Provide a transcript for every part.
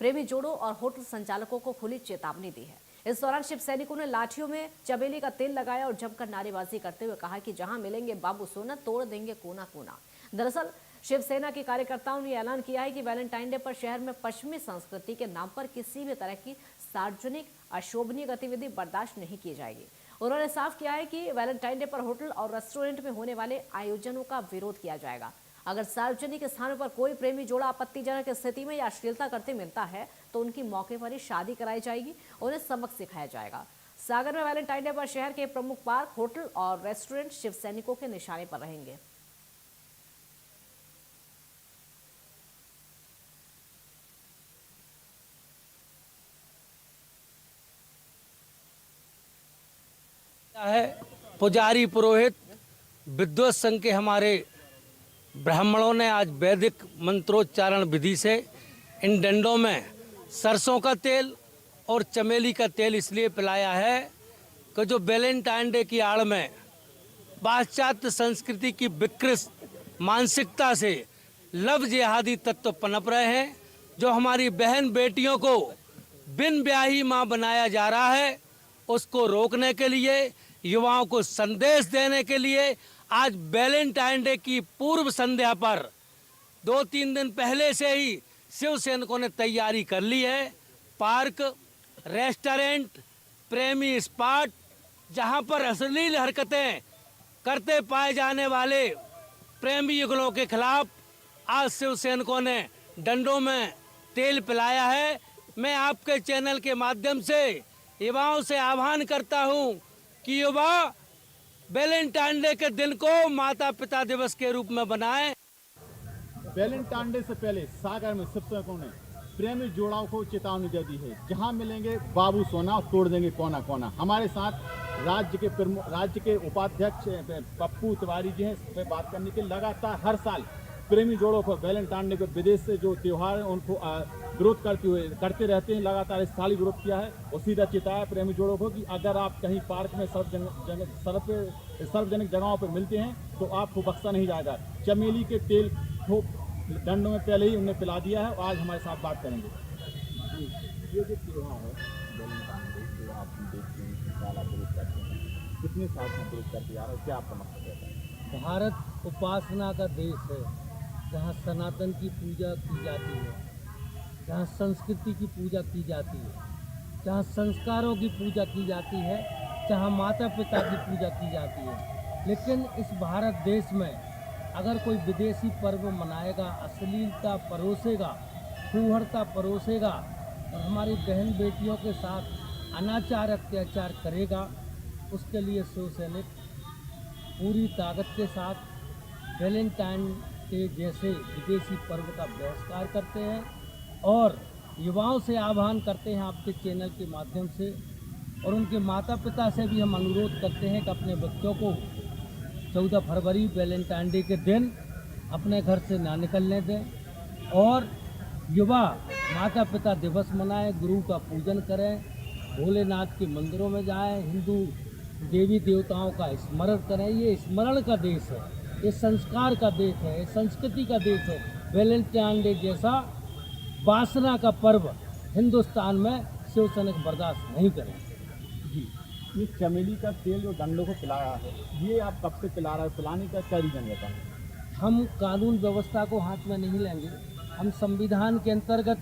प्रेमी जोड़ों और होटल संचालकों को खुली चेतावनी दी है। इस दौरान शिव सैनिकों ने लाठियों में चमेली का तेल लगाया और जमकर नारेबाजी करते हुए कहा कि जहां मिलेंगे बाबू सोना तोड़ देंगे कोना कोना। दरअसल शिवसेना के कार्यकर्ताओं ने ऐलान किया है कि वैलेंटाइन डे पर शहर में पश्चिमी संस्कृति के नाम पर किसी भी तरह की सार्वजनिक अशोभनीय गतिविधि बर्दाश्त नहीं की जाएगी। उन्होंने साफ किया है कि वैलेंटाइन डे पर होटल और रेस्टोरेंट में होने वाले आयोजनों का विरोध किया जाएगा। अगर सार्वजनिक स्थानों पर कोई प्रेमी जोड़ा आपत्तिजनक स्थिति में या अश्लीलता करते मिलता है तो उनकी मौके पर ही शादी कराई जाएगी, उन्हें सबक सिखाया जाएगा। सागर में वैलेंटाइन डे पर शहर के प्रमुख पार्क, होटल और रेस्टोरेंट शिव सैनिकों के निशाने पर रहेंगे। है पुजारी पुरोहित विद्वत संघ के हमारे ब्राह्मणों ने आज वैदिक मंत्रोच्चारण विधि से इन डंडों में सरसों का तेल और चमेली का तेल इसलिए पिलाया है कि जो वैलेंटाइन डे की आड़ में पाश्चात्य संस्कृति की विकृत मानसिकता से लव जिहादी तत्व पनप रहे हैं, जो हमारी बहन बेटियों को बिन ब्याही मां बनाया जा रहा है, उसको रोकने के लिए, युवाओं को संदेश देने के लिए आज वैलेंटाइन डे की पूर्व संध्या पर 2-3 दिन पहले से ही शिव सैनिकों ने तैयारी कर ली है। पार्क, रेस्टोरेंट, प्रेमी स्पॉट, जहां पर अश्लील हरकतें करते पाए जाने वाले प्रेमी युगलों के खिलाफ आज शिव सैनिकों ने डंडों में तेल पिलाया है। मैं आपके चैनल के माध्यम से युवाओं से आह्वान करता हूं कि युवा वैलेंटाइन डे के दिन को माता पिता दिवस के रूप में बनाएं। वैलेंटाइन डे से पहले सागर में शिव सैनिकों ने प्रेमी जोड़ाओं को चेतावनी दे दी है, जहां मिलेंगे बाबू सोना तोड़ देंगे कोना कोना। हमारे साथ राज्य के उपाध्यक्ष पप्पू तिवारी जी हैं, इस पर बात करने के। लगातार हर साल प्रेमी जोड़ों को वैलेंटाइन डे को विदेश से जो त्यौहार है उनको विरोध करते रहते हैं। लगातार इस साल विरोध किया है और सीधा चेताया प्रेमी जोड़ों को कि अगर आप कहीं पार्क में सार्वजनिक जगहों पर मिलते हैं तो आपको बख्शा नहीं जाएगा। चमेली के तेल को डंडों में पहले ही उन्हें पिला दिया है और आज हमारे साथ बात करेंगे। ये जो त्यौहार है वैलेंटाइन डे जो आप देखते हैं, साला विरोध करते हैं, कितने साल से विरोध करते आ रहे हैं, क्या आपका मकसद है? भारत उपासना का देश है, जहाँ सनातन की पूजा की जाती है, जहाँ संस्कृति की पूजा की जाती है, जहाँ संस्कारों की पूजा की जाती है, जहाँ माता पिता की पूजा की जाती है। लेकिन इस भारत देश में अगर कोई विदेशी पर्व मनाएगा, अश्लीलता परोसेगा, फूहड़ता परोसेगा और हमारी बहन बेटियों के साथ अनाचार अत्याचार करेगा, उसके लिए शिव सैनिक पूरी ताकत के साथ वैलेंटाइन डे जैसे विदेशी पर्व का बहिष्कार करते हैं और युवाओं से आह्वान करते हैं आपके चैनल के माध्यम से और उनके माता पिता से भी हम अनुरोध करते हैं कि अपने बच्चों को 14 फरवरी वैलेंटाइन डे के दिन अपने घर से ना निकलने दें और युवा माता पिता दिवस मनाएं, गुरु का पूजन करें, भोलेनाथ के मंदिरों में जाएं, हिंदू देवी देवताओं का स्मरण करें। ये स्मरण का देश है, ये संस्कार का देश है, ये संस्कृति का देश है। वैलेंटाइन डे जैसा वासना का पर्व हिंदुस्तान में शिव सैनिक बर्दाश्त नहीं करेंगे। जी, ये चमेली का तेल जो डंडों को पिलाया है, ये आप कब से पिला रहे हो? पिलाने का क्या रीजन रहता है? हम कानून व्यवस्था को हाथ में नहीं लेंगे। हम संविधान के अंतर्गत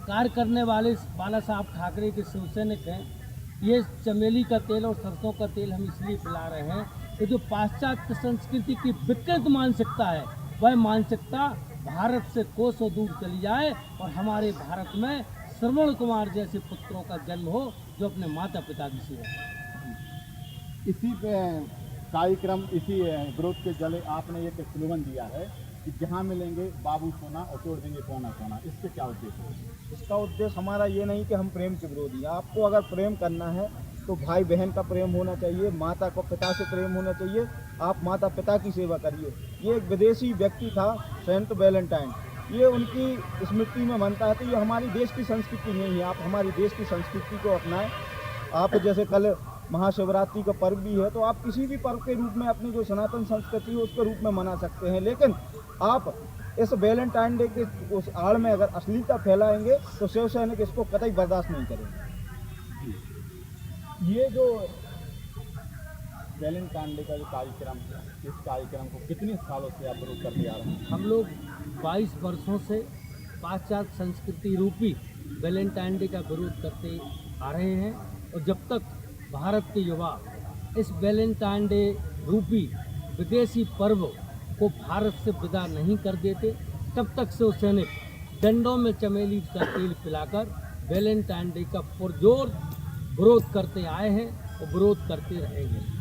कार्य करने वाले बाला साहब ठाकरे के शिव सैनिक हैं। ये चमेली का तेल और सरसों का तेल हम इसलिए पिला रहे हैं कि जो पाश्चात्य संस्कृति की विकृत मानसिकता है, वह मानसिकता भारत से कोसों दूर चली जाए और हमारे भारत में श्रवण कुमार जैसे पुत्रों का जन्म हो जो अपने माता पिता की सेवा करें। इसी कार्यक्रम, इसी विरोध के जले आपने एक स्लोगन दिया है कि जहाँ मिलेंगे बाबू सोना और तोड़ देंगे कोना कोना। इससे क्या उद्देश्य है? इसका उद्देश्य हमारा ये नहीं कि हम प्रेम के विरोधी हैं। आपको अगर प्रेम करना है तो भाई बहन का प्रेम होना चाहिए, माता को पिता से प्रेम होना चाहिए। आप माता पिता की सेवा करिए। ये एक विदेशी व्यक्ति था सेंट वैलेंटाइन, ये उनकी स्मृति में मनता है, तो ये हमारी देश की संस्कृति नहीं है। आप हमारी देश की संस्कृति को अपनाएं। आप जैसे कल महाशिवरात्रि का पर्व भी है, तो आप किसी भी पर्व के रूप में अपनी जो सनातन संस्कृति है उसके रूप में मना सकते हैं, लेकिन आप इस वैलेंटाइन डे के उस आड़ में अगर अश्लीलता फैलाएंगे तो शिव सैनिक इसको कतई बर्दाश्त नहीं करेंगे। ये जो वैलेंटाइन डे का जो कार्यक्रम है, इस कार्यक्रम को कितने सालों से आप विरोध करते आ रहे हैं? हम लोग 22 वर्षों से पाश्चात्य संस्कृति रूपी वैलेंटाइन डे का विरोध करते आ रहे हैं, और जब तक भारत के युवा इस वैलेंटाइन डे रूपी विदेशी पर्व को भारत से विदा नहीं कर देते, तब तक शिव सैनिक डंडों में चमेली का तेल पिलाकर वैलेंटाइन डे का पुरजोर विरोध करते आए हैं और विरोध करते रहेंगे।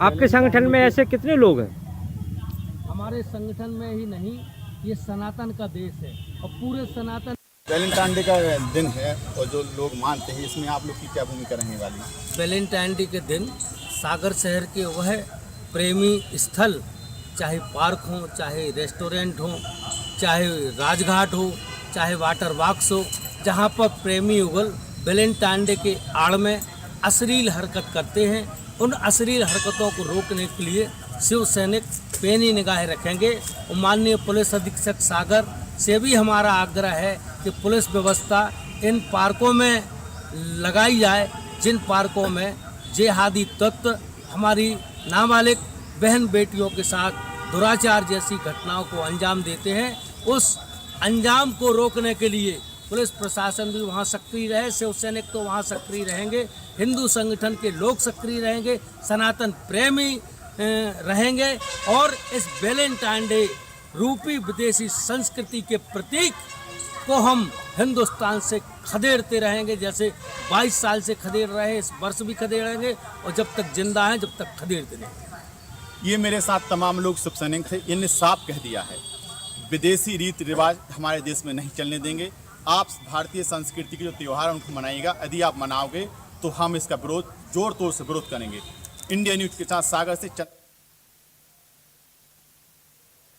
आपके संगठन में ऐसे कितने लोग हैं? हमारे संगठन में ही नहीं, ये सनातन का देश है और पूरे सनातन। वैलेंटाइन डे का दिन है और जो लोग मानते हैं, इसमें आप लोग की क्या भूमिका रहने वाली है? वैलेंटाइन डे के दिन सागर शहर के वह प्रेमी स्थल, चाहे पार्क हो, चाहे रेस्टोरेंट हो, चाहे राजघाट हो, चाहे वाटर वाक्स हो, जहाँ पर प्रेमी युगल वैलेंटाइन डे के आड़ में अश्लील हरकत करते हैं, उन अश्लील हरकतों को रोकने के लिए शिव सैनिक पैनी निगाहें रखेंगे। और माननीय पुलिस अधीक्षक सागर से भी हमारा आग्रह है कि पुलिस व्यवस्था इन पार्कों में लगाई जाए, जिन पार्कों में जेहादी तत्व हमारी नाबालिग बहन बेटियों के साथ दुराचार जैसी घटनाओं को अंजाम देते हैं। उस अंजाम को रोकने के लिए पुलिस प्रशासन भी वहाँ सक्रिय रहे, शिव सैनिक तो वहाँ सक्रिय रहेंगे, हिंदू संगठन के लोग सक्रिय रहेंगे, सनातन प्रेमी रहेंगे, और इस वैलेंटाइन डे रूपी विदेशी संस्कृति के प्रतीक को हम हिंदुस्तान से खदेड़ते रहेंगे, जैसे 22 साल से खदेड़ रहे, इस वर्ष भी खदेड़ेंगे और जब तक जिंदा हैं जब तक खदेड़ते रहेंगे। ये मेरे साथ तमाम लोग शिव सैनिक थे, इन्होंने साफ कह दिया है विदेशी रीति रिवाज हमारे देश में नहीं चलने देंगे। आप भारतीय संस्कृति के जो त्यौहार हैं उनको मनाइएगा, यदि आप मनाओगे तो हम इसका विरोध जोर तोड़ से विरोध करेंगे। इंडिया न्यूज के साथ सागर से